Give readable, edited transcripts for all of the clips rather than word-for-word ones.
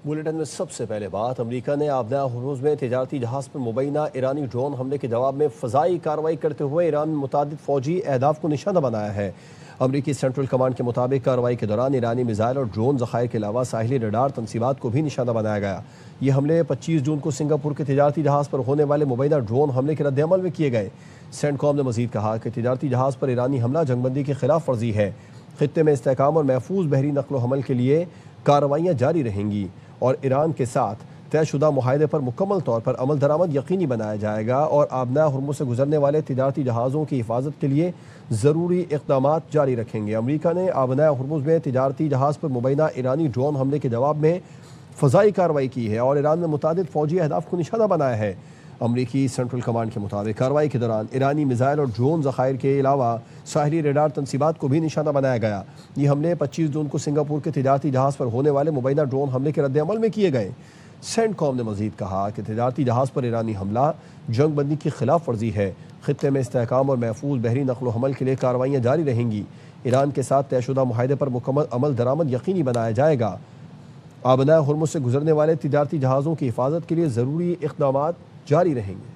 Bulletin میں سب سے پہلے بات، امریکہ نے آبناء ہرمز میں تجارتی جہاز پر مبینہ ایرانی ڈرون حملے کے جواب میں فضائی کارروائی کرتے ہوئے ایران میں متعدد فوجی اہداف کو نشانہ بنایا ہے۔ امریکی سینٹرل کمانڈ کے مطابق کارروائی کے دوران ایرانی میزائل اور ڈرون ذخائر کے علاوہ ساحلی ریڈار تنصیبات کو بھی نشانہ بنایا گیا۔ یہ حملے 25 جون کو سنگاپور کے تجارتی جہاز پر ہونے والے مبینہ ڈرون حملے کے رد عمل میں کیے گئے۔ سینٹ کام نے مزید کہا کہ تجارتی جہاز پر ایرانی حملہ جنگ بندی کی خلاف ورزی ہے۔ خطے میں استحکام اور محفوظ بحری نقل و حمل کے لیے کارروائیاں جاری رہیں گی اور ایران کے ساتھ طے شدہ معاہدے پر مکمل طور پر عمل درآمد یقینی بنایا جائے گا اور آبناء ہرمز سے گزرنے والے تجارتی جہازوں کی حفاظت کے لیے ضروری اقدامات جاری رکھیں گے۔ امریکہ نے آبناء ہرمز میں تجارتی جہاز پر مبینہ ایرانی ڈرون حملے کے جواب میں فضائی کارروائی کی ہے اور ایران میں متعدد فوجی اہداف کو نشانہ بنایا ہے۔ امریکی سینٹرل کمانڈ کے مطابق کارروائی کے دوران ایرانی میزائل اور ڈرون ذخائر کے علاوہ ساحلی ریڈار تنصیبات کو بھی نشانہ بنایا گیا۔ یہ حملے 25 جون کو سنگاپور کے تجارتی جہاز پر ہونے والے مبینہ ڈرون حملے کے رد عمل میں کیے گئے۔ سینٹ کام نے مزید کہا کہ تجارتی جہاز پر ایرانی حملہ جنگ بندی کی خلاف ورزی ہے۔ خطے میں استحکام اور محفوظ بحری نقل و حمل کے لیے کارروائیاں جاری رہیں گی۔ ایران کے ساتھ طے شدہ معاہدے پر مکمل عمل درآمد یقینی بنایا جائے گا۔ آبناء ہرمز سے گزرنے والے تجارتی جہازوں کی حفاظت کے لیے ضروری اقدامات جاری رہیں گے۔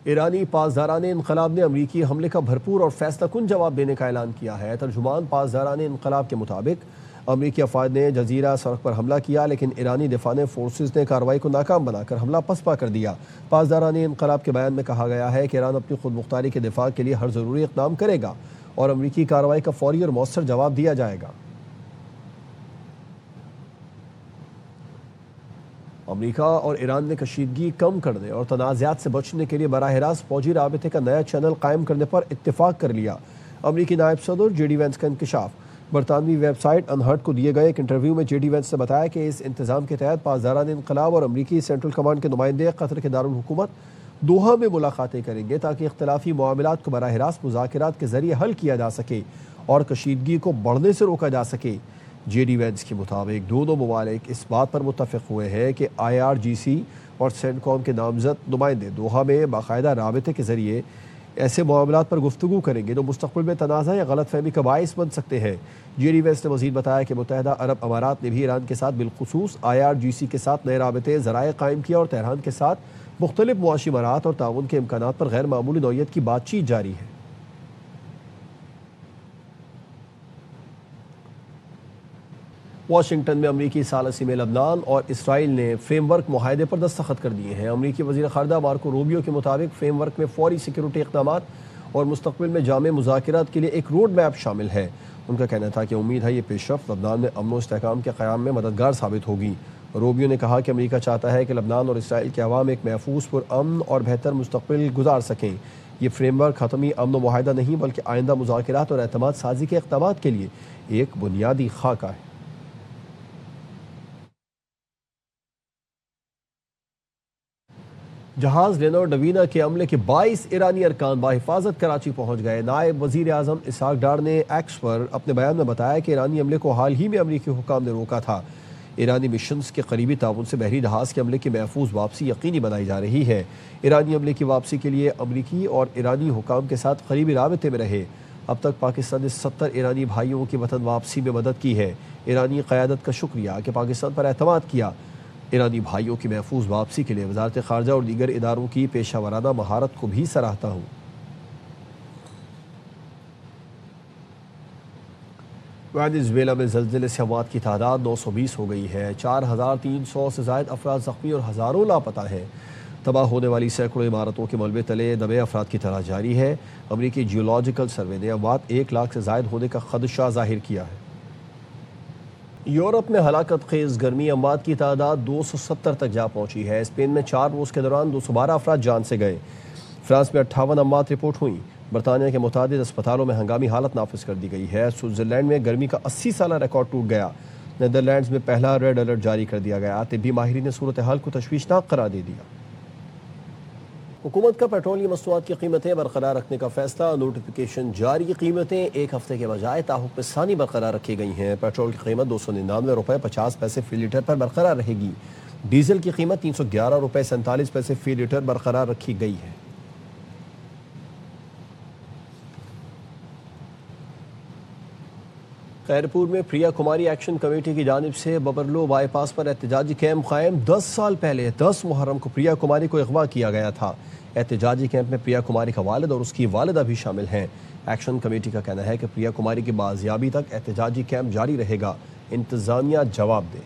ایرانی پاسداران انقلاب نے امریکی حملے کا بھرپور اور فیصلہ کن جواب دینے کا اعلان کیا ہے۔ ترجمان پاسداران انقلاب کے مطابق امریکی افواج نے جزیرہ سرخ پر حملہ کیا، لیکن ایرانی دفاعی فورسز نے کارروائی کو ناکام بنا کر حملہ پسپا کر دیا۔ پاسداران انقلاب کے بیان میں کہا گیا ہے کہ ایران اپنی خود مختاری کے دفاع کے لیے ہر ضروری اقدام کرے گا اور امریکی کارروائی کا فوری اور مؤثر جواب دیا جائے گا۔ امریکہ اور ایران نے کشیدگی کم کرنے اور تنازعات سے بچنے کے لیے براہ راست فوجی رابطے کا نیا چینل قائم کرنے پر اتفاق کر لیا۔ امریکی نائب صدر جے ڈی وینس کا انکشاف۔ برطانوی ویب سائٹ انہرٹ کو دیے گئے ایک انٹرویو میں جے ڈی وینس نے بتایا کہ اس انتظام کے تحت پاسداران انقلاب اور امریکی سینٹرل کمانڈ کے نمائندے قطر کے دارالحکومت دوحہ میں ملاقاتیں کریں گے تاکہ اختلافی معاملات کو براہ راست مذاکرات کے ذریعے حل کیا جا سکے اور کشیدگی کو بڑھنے سے روکا جا سکے۔ جے ڈی وینس کے مطابق دونوں ممالک اس بات پر متفق ہوئے ہیں کہ آئی آر جی سی اور سینٹ کام کے نامزد نمائندے دوحہ میں باقاعدہ رابطے کے ذریعے ایسے معاملات پر گفتگو کریں گے جو مستقبل میں تنازع یا غلط فہمی کا باعث بن سکتے ہیں۔ جے ڈی وینس نے مزید بتایا کہ متحدہ عرب امارات نے بھی ایران کے ساتھ بالخصوص آئی آر جی سی کے ساتھ نئے رابطے ذرائع قائم کیا اور تہران کے ساتھ مختلف معاشی امارات اور تعاون کے امکانات پر غیر معمولی نوعیت کی بات چیت جاری ہے۔ واشنگٹن میں امریکی ثالثی میں لبنان اور اسرائیل نے فریم ورک معاہدے پر دستخط کر دیے ہیں۔ امریکی وزیر خارجہ مارکو روبیو کے مطابق فریم ورک میں فوری سیکیورٹی اقدامات اور مستقبل میں جامع مذاکرات کے لیے ایک روڈ میپ شامل ہے۔ ان کا کہنا تھا کہ امید ہے یہ پیش رفت لبنان میں امن و استحکام کے قیام میں مددگار ثابت ہوگی۔ روبیو نے کہا کہ امریکہ چاہتا ہے کہ لبنان اور اسرائیل کے عوام ایک محفوظ پرامن اور بہتر مستقبل گزار سکیں۔ یہ فریم ورک حتمی امن و معاہدہ نہیں بلکہ آئندہ مذاکرات اور اعتماد سازی کے اقدامات کے لیے ایک بنیادی خاکہ ہے۔ جہاز لینور ڈوینا کے عملے کے 22 ایرانی ارکان بحفاظت کراچی پہنچ گئے۔ نائب وزیر اعظم اسحاق ڈار نے ایکس پر اپنے بیان میں بتایا کہ ایرانی عملے کو حال ہی میں امریکی حکام نے روکا تھا۔ ایرانی مشنز کے قریبی تعاون سے بحری جہاز کے عملے کی محفوظ واپسی یقینی بنائی جا رہی ہے۔ ایرانی عملے کی واپسی کے لیے امریکی اور ایرانی حکام کے ساتھ قریبی رابطے میں رہے۔ اب تک پاکستان نے 70 ایرانی بھائیوں کی وطن واپسی میں مدد کی ہے۔ ایرانی قیادت کا شکریہ کہ پاکستان پر اعتماد کیا۔ ایرانی بھائیوں کی محفوظ واپسی کے لیے وزارت خارجہ اور دیگر اداروں کی پیشہ ورانہ مہارت کو بھی سراہتا ہوں۔ وینزویلا میں زلزلے سے اموات کی تعداد 920 ہو گئی ہے۔ 4300 سے زائد افراد زخمی اور ہزاروں لاپتہ ہیں۔ تباہ ہونے والی سینکڑوں عمارتوں کے ملبے تلے دبے افراد کی تلاش جاری ہے۔ امریکی جیولوجیکل سروے نے اموات 1 لاکھ سے زائد ہونے کا خدشہ ظاہر کیا ہے۔ یورپ میں ہلاکت خیز گرمی، اموات کی تعداد 270 تک جا پہنچی ہے۔ اسپین میں 4 روز کے دوران 212 افراد جان سے گئے۔ فرانس میں 58 اموات رپورٹ ہوئیں۔ برطانیہ کے متعدد اسپتالوں میں ہنگامی حالت نافذ کر دی گئی ہے۔ سوئٹزرلینڈ میں گرمی کا 80 سالہ ریکارڈ ٹوٹ گیا۔ نیدرلینڈز میں پہلا ریڈ الرٹ جاری کر دیا گیا۔ طبی ماہرین نے صورتحال کو تشویشناک قرار دے دیا۔ حکومت کا پیٹرولیم مصنوعات کی قیمتیں برقرار رکھنے کا فیصلہ، نوٹیفیکیشن جاری۔ قیمتیں ایک ہفتے کے بجائے تاحکم ثانی برقرار رکھی گئی ہیں۔ پیٹرول کی قیمت 299 روپے 50 پیسے فی لیٹر پر برقرار رہے گی۔ ڈیزل کی قیمت 311 روپے 47 پیسے فی لیٹر برقرار رکھی گئی ہے۔ خیرپور میں پریا کماری ایکشن کمیٹی کی جانب سے ببرلو بائی پاس پر احتجاجی کیمپ قائم 10 سال پہلے 10 محرم کو پریا کماری کو اغوا کیا گیا تھا۔ احتجاجی کیمپ میں پریا کماری کا والد اور اس کی والدہ بھی شامل ہیں۔ ایکشن کمیٹی کا کہنا ہے کہ پریا کماری کی بازیابی تک احتجاجی کیمپ جاری رہے گا، انتظامیہ جواب دے۔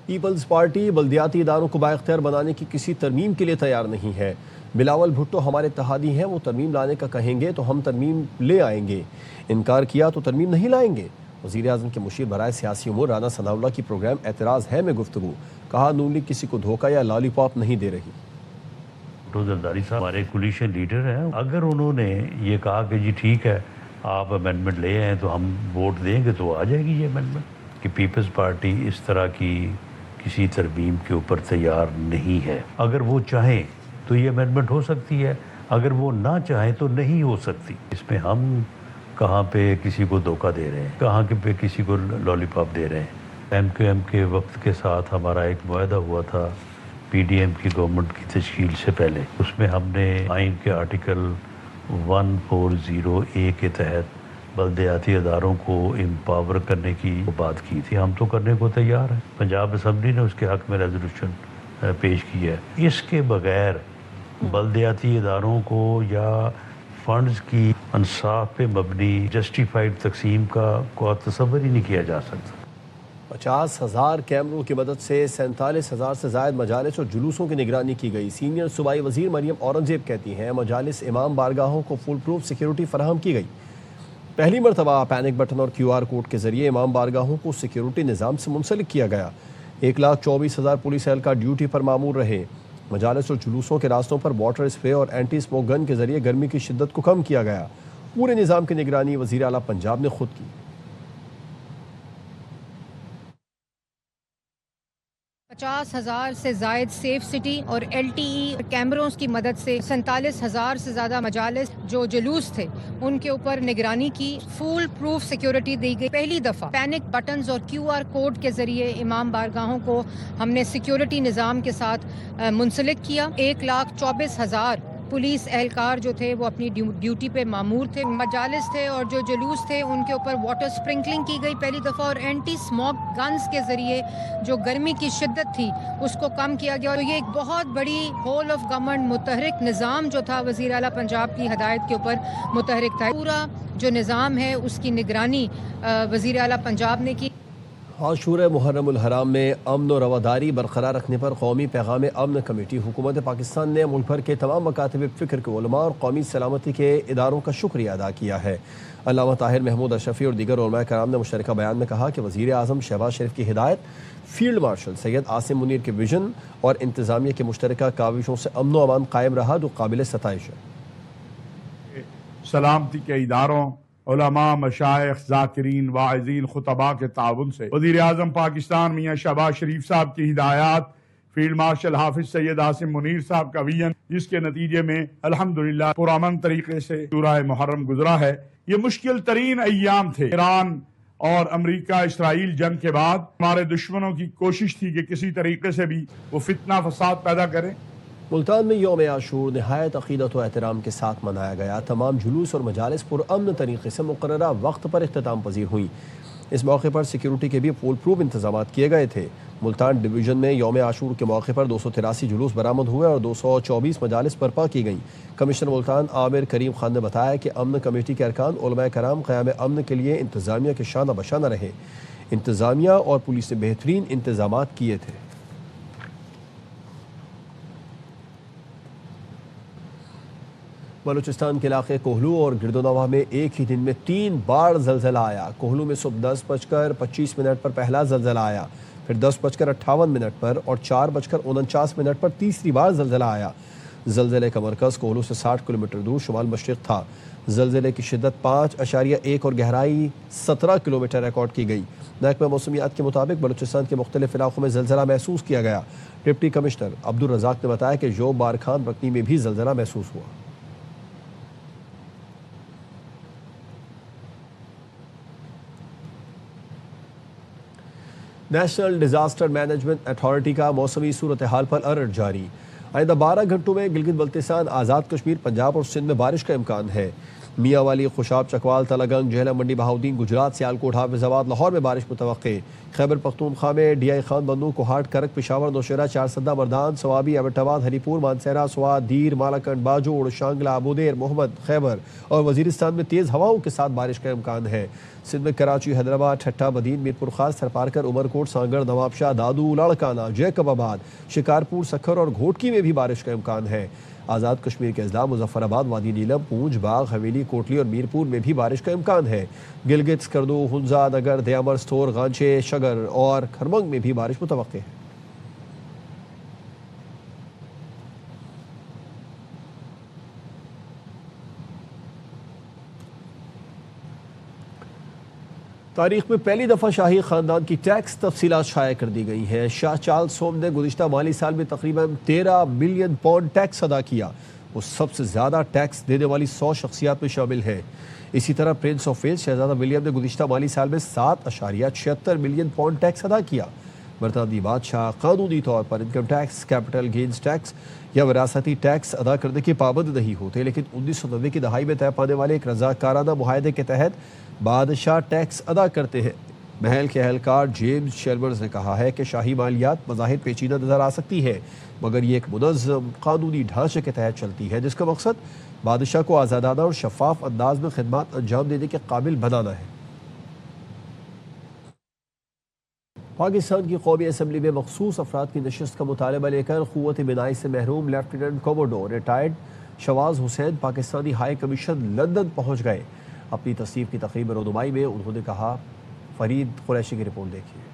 پیپلز پارٹی بلدیاتی اداروں کو بااختیار بنانے کی کسی ترمیم کے لیے تیار نہیں ہے۔ بلاول بھٹو ہمارے اتحادی ہیں، وہ ترمیم لانے کا کہیں گے تو ہم ترمیم لے آئیں گے، انکار کیا تو ترمیم نہیں لائیں گے۔ وزیر اعظم کے مشیر برائے سیاسی امور رانا ثناء اللہ کی پروگرام اعتراض ہے میں گفتگو، کہا نون لیگ کسی کو دھوکہ یا لالی پاپ نہیں دے رہی۔ بھٹو زرداری صاحب ہمارے کولیشن لیڈر ہیں، اگر انہوں نے یہ کہا کہ جی ٹھیک ہے آپ امینڈمنٹ لے آئیں تو ہم ووٹ دیں گے تو آ جائے گی یہ امینڈمنٹ۔ کہ پیپلز پارٹی اس طرح کی کسی ترمیم کے اوپر تیار نہیں ہے۔ اگر وہ چاہیں تو یہ امینڈمنٹ ہو سکتی ہے، اگر وہ نہ چاہیں تو نہیں ہو سکتی۔ اس میں ہم کہاں پہ کسی کو دھوکہ دے رہے ہیں، کہاں پہ کسی کو لالی پاپ دے رہے ہیں۔ ایم کیو ایم کے وقت کے ساتھ ہمارا ایک معاہدہ ہوا تھا پی ڈی ایم کی گورنمنٹ کی تشکیل سے پہلے، اس میں ہم نے آئین کے آرٹیکل 140A کے تحت بلدیاتی اداروں کو امپاور کرنے کی بات کی تھی۔ ہم تو کرنے کو تیار ہیں۔ پنجاب اسمبلی نے اس کے حق میں ریزولوشن پیش کی ہے۔ اس کے بغیر بلدیاتی اداروں کو یا فنڈز کی انصاف پہ مبنی جسٹیفائڈ تقسیم کا کوئی تصور ہی نہیں کیا جا سکتا۔ 50,000 کیمروں کی مدد سے 47,000 سے زائد مجالس اور جلوسوں کی نگرانی کی گئی۔ سینئر صوبائی وزیر مریم اورنگزیب کہتی ہیں مجالس امام بارگاہوں کو فول پروف سیکیورٹی فراہم کی گئی۔ پہلی مرتبہ پینک بٹن اور QR کوڈ کے ذریعے امام بارگاہوں کو سیکیورٹی نظام سے منسلک کیا گیا۔ 1,24,000 پولیس اہلکار ڈیوٹی پر مامور رہے۔ مجالس اور جلوسوں کے راستوں پر واٹر اسپرے اور اینٹی اسموک گن کے ذریعے گرمی کی شدت کو کم کیا گیا۔ پورے نظام کی نگرانی وزیر اعلیٰ پنجاب نے خود کی۔ 50,000 سے زائد سیف سٹی اور LTE کیمروں کی مدد سے 47,000 سے زیادہ مجالس جو جلوس تھے ان کے اوپر نگرانی کی، فول پروف سیکیورٹی دی گئی۔ پہلی دفعہ پینک بٹنز اور QR کوڈ کے ذریعے امام بارگاہوں کو ہم نے سیکیورٹی نظام کے ساتھ منسلک کیا۔ 1,24,000 پولیس اہلکار جو تھے وہ اپنی ڈیوٹی پہ مامور تھے۔ مجالس تھے اور جو جلوس تھے ان کے اوپر واٹر سپرنکلنگ کی گئی پہلی دفعہ، اور اینٹی اسموک گنز کے ذریعے جو گرمی کی شدت تھی اس کو کم کیا گیا۔ اور یہ ایک بہت بڑی ہول آف گورنمنٹ متحرک نظام جو تھا وزیر اعلیٰ پنجاب کی ہدایت کے اوپر متحرک تھا۔ پورا جو نظام ہے اس کی نگرانی وزیر اعلیٰ پنجاب نے کی۔ عاشورہ محرم الحرام میں امن و رواداری برقرار رکھنے پر قومی پیغام امن کمیٹی حکومت پاکستان نے ملک بھر کے تمام مکاتب فکر کے علماء اور قومی سلامتی کے اداروں کا شکریہ ادا کیا ہے۔ علامہ طاہر محمود اشرفی اور دیگر علماء کرام نے مشترکہ بیان میں کہا کہ وزیر اعظم شہباز شریف کی ہدایت، فیلڈ مارشل سید عاصم منیر کے ویژن اور انتظامیہ کی مشترکہ کاوشوں سے امن و امان قائم رہا جو قابل ستائش ہے۔ سلامتی کے اداروں، علماء، مشائخ، ذاکرین، واعظین، خطباء کے تعاون سے وزیر اعظم پاکستان میاں شہباز شریف صاحب کی ہدایات، فیلڈ مارشل حافظ سید عاصم منیر صاحب کا ویژن، جس کے نتیجے میں الحمدللہ پرامن طریقے سے سورہ محرم گزرا ہے۔ یہ مشکل ترین ایام تھے۔ ایران اور امریکہ اسرائیل جنگ کے بعد ہمارے دشمنوں کی کوشش تھی کہ کسی طریقے سے بھی وہ فتنہ فساد پیدا کریں۔ ملتان میں یوم عاشور نہایت عقیدت و احترام کے ساتھ منایا گیا۔ تمام جلوس اور مجالس پرامن طریقے سے مقررہ وقت پر اختتام پذیر ہوئیں۔ اس موقع پر سیکیورٹی کے بھی فول پروف انتظامات کیے گئے تھے۔ ملتان ڈویژن میں یوم عاشور کے موقع پر 283 جلوس برآمد ہوئے اور 224 مجالس برپا کی گئیں۔ کمشنر ملتان عامر کریم خان نے بتایا کہ امن کمیٹی کے ارکان علماء کرام قیام امن کے لیے انتظامیہ کے شانہ بشانہ رہے۔ انتظامیہ اور پولیس نے بہترین انتظامات کیے تھے۔ بلوچستان کے علاقے کوہلو اور گردونواں میں ایک ہی دن میں 3 بار زلزلہ آیا۔ کوہلو میں صبح 10:25 پر پہلا زلزلہ آیا، پھر 10:58 پر اور 4:49 پر تیسری بار زلزلہ آیا۔ زلزلے کا مرکز کوہلو سے 60 کلومیٹر دور شمال مشرق تھا۔ زلزلے کی شدت 5.1 اور گہرائی 17 کلومیٹر ریکارڈ کی گئی۔ محکمہ موسمیات کے مطابق بلوچستان کے مختلف علاقوں میں زلزلہ محسوس کیا گیا۔ ڈپٹی کمشنر عبدالرزاق نے بتایا کہ یوب بارکھان رکنی میں بھی زلزلہ محسوس ہوا۔ نیشنل ڈیزاسٹر مینجمنٹ اتھارٹی کا موسمی صورتحال پر الرٹ جاری. آئندہ 12 گھنٹوں میں گلگت بلتستان، آزاد کشمیر، پنجاب اور سندھ میں بارش کا امکان ہے. میاں والی، خوشاب، چکوال، تلگنگ، جہلم، منڈی بہاؤدین، گجرات، سیالکوٹ، حافظ آباد، لاہور میں بارش متوقع. خیبر پختونخوا میں ڈی آئی خان، بندو، کوہاٹ، کرک، پشاور، نوشہرہ، چارسدہ، مردان، سوابی، ایبٹ آباد، ہری پور، مانسہرہ، سوات، دیر، مالاکنڈ، باجوڑ، شانگلہ، ابودیر، محمد، خیبر اور وزیرستان میں تیز ہواؤں کے ساتھ بارش کا امکان ہے. سندھ میں کراچی، حیدرآباد، ٹھٹہ، بدین، میرپور خاص، سرپارکر، عمرکوٹ، سانگڑ، نواب شاہ، دادو، لاڑکانہ، جیکب آباد، شکارپور، سکھر اور گھوٹکی میں بھی بارش کا امکان ہے. آزاد کشمیر کے اضلاع مظفر آباد، وادی نیلم، پونچھ، باغ، حویلی، کوٹلی اور میرپور میں بھی بارش کا امکان ہے. گلگت، اسکردو، ہنزا، نگر، دیامر، ستور، غانچے، شگر اور کھرمنگ میں بھی بارش متوقع ہے. تاریخ میں پہلی دفعہ شاہی خاندان کی ٹیکس تفصیلات شائع کر دی گئی ہیں. شاہ چارلس سوم نے گزشتہ مالی سال میں تقریباً 13 بلین پاؤنڈ ٹیکس ادا کیا. وہ سب سے زیادہ ٹیکس دینے والی 100 شخصیات میں شامل ہیں. اسی طرح پرنس آف ویلز شہزادہ ولیم نے گزشتہ مالی سال میں 7.76 بلین پاؤنڈ ٹیکس ادا کیا. برطانوی بادشاہ قانونی طور پر income tax, capital gains tax یا وراثتی ٹیکس ادا کرنے کے پابند نہیں ہوتے، لیکن 1990 کی دہائی میں طے پانے والے ایک رضاکارانہ معاہدے کے تحت بادشاہ ٹیکس ادا کرتے ہیں. محل کے اہلکار جیمز شیلمرز نے کہا ہے کہ شاہی مالیات بظاہر پیچیدہ نظر آ سکتی ہے، مگر یہ ایک منظم قانونی ڈھانچے کے تحت چلتی ہے جس کا مقصد بادشاہ کو آزادانہ اور شفاف انداز میں خدمات انجام دینے کے قابل بنانا ہے. پاکستان کی قومی اسمبلی میں مخصوص افراد کی نشست کا مطالبہ لے کر قوت بینائی سے محروم لیفٹیننٹ کوموڈور ریٹائرڈ شواز حسین پاکستانی ہائی کمیشن لندن پہنچ گئے. اپنی تصنیف کی تقریب میں رونمائی میں انہوں نے کہا. فرید قریشی کی رپورٹ دیکھیے.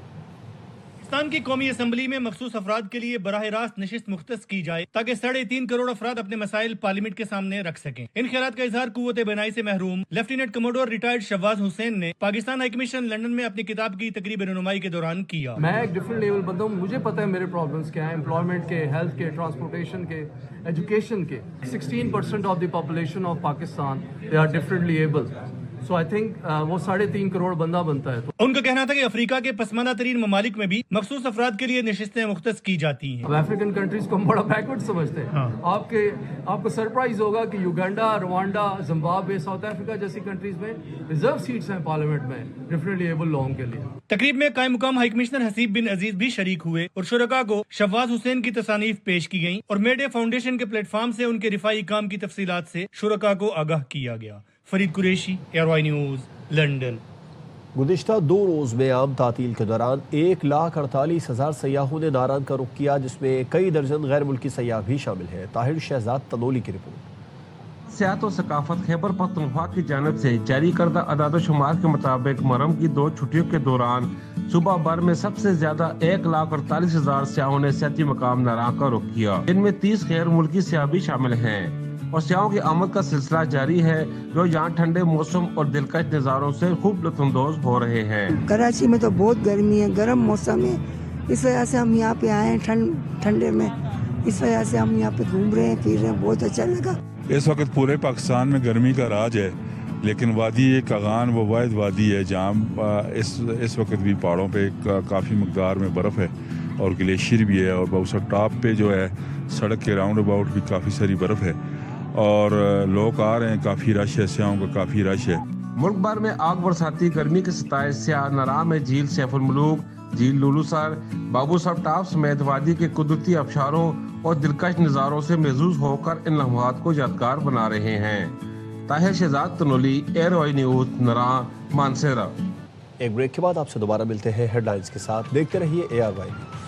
پاکستان کی قومی اسمبلی میں مخصوص افراد کے لیے براہ راست نشست مختص کی جائے تاکہ 3.5 کروڑ افراد اپنے مسائل پارلیمنٹ کے سامنے رکھ سکیں. ان خیالات کا اظہار قوت بینائی سے محروم لیفٹیننٹ کموڈور ریٹائرڈ شواز حسین نے پاکستان ہائی کمیشن لندن میں اپنی کتاب کی تقریب رونمائی کے دوران کیا. میں ایک ڈفرنٹ لیول بندہ ہوں، مجھے پتہ ہے میرے پرابلمس کیا ہیں، امپلائمنٹ کے، ہیلتھ کے، ٹرانسپورٹیشن کے، ایجوکیشن کے. 16% of the population of Pakistan they are differently able. So I think وہ 3.5 کروڑ بندہ بنتا ہے. ان کا کہنا تھا کہ افریقہ کے پسماندہ ترین ممالک میں بھی مخصوص افراد کے لیے نشستیں مختص کی جاتی ہیں. اب افریقن کنٹریز کو ہم بڑا بیکورڈ سمجھتے ہیں. آپ کو سرپرائز ہوگا کہ Uganda, Rwanda, Zimbabwe, South Africa جیسی کنٹریز میں ریزرو سیٹس ہیں پارلیمنٹ میں ڈفرنٹلی ایبل لوگوں کے لیے. تقریب میں قائم مقام ہائی کمشنر حسیب بن عزیز بھی شریک ہوئے اور شرکاء کو شواز حسین کی تصانیف پیش کی گئیں اور میڈے فاؤنڈیشن کے پلیٹ فارم سے ان کے رفاعی کام کی تفصیلات سے شرکاء کو آگاہ کیا گیا. Farid Qureshi, ARY news, London. گزشتہ 2 روز میں عام تعطیل کے دوران 1,48,000 سیاحوں نے ناران کا رخ کیا، جس میں کئی درجن غیر ملکی سیاح بھی شامل ہیں. طاہر شہزاد تنولی کی رپورٹ. سیاحت و ثقافت خیبر پختونخوا کی جانب سے جاری کردہ اعداد و شمار کے مطابق محرم کی 2 چھٹیوں کے دوران صوبہ بھر میں سب سے زیادہ 1,48,000 سیاحوں نے سیاحتی مقام ناران کا رخ کیا، جن میں 30 غیر ملکی سیاح بھی شامل ہیں. اور سیاحوں کی آمد کا سلسلہ جاری ہے جو یہاں ٹھنڈے موسم اور دلکش نظاروں سے خوب لطف اندوز ہو رہے ہیں. کراچی میں تو بہت گرمی ہے، گرم موسم ہے، اس وجہ سے ہم یہاں پہ آئے ہیں ٹھنڈے میں، اس وجہ سے ہم یہاں پہ گھوم رہے ہیں، پھر رہے ہیں، بہت اچھا لگا. اس وقت پورے پاکستان میں گرمی کا راج ہے، لیکن وادی کاغان وہ واحد وادی ہے جہاں اس وقت بھی پہاڑوں پہ کافی مقدار میں برف ہے اور گلیشیئر بھی ہے، اور بہت سا ٹاپ پہ جو ہے سڑک کے راؤنڈ اباؤٹ بھی کافی ساری برف ہے اور لوگ آ رہے ہیں. کافی رش ہے، سیاحوں کا کافی رش ہے. ملک بھر میں آگ برساتی گرمی کے 27 سیاح ناران میں جھیل سیف الملوک، جھیل لولو سر، بابو صاحب ٹاپ سمیت وادی کے قدرتی آبشاروں اور دلکش نظاروں سے محظوظ ہو کر ان لمحات کو یادگار بنا رہے ہیں. Tahir Shahzad Tanoli, ARY news, Naran, Mansehra. ایک بریک کے بعد آپ سے دوبارہ ملتے ہیں ہیڈ لائنز کے ساتھ. دیکھتے رہیے ARY نیوز.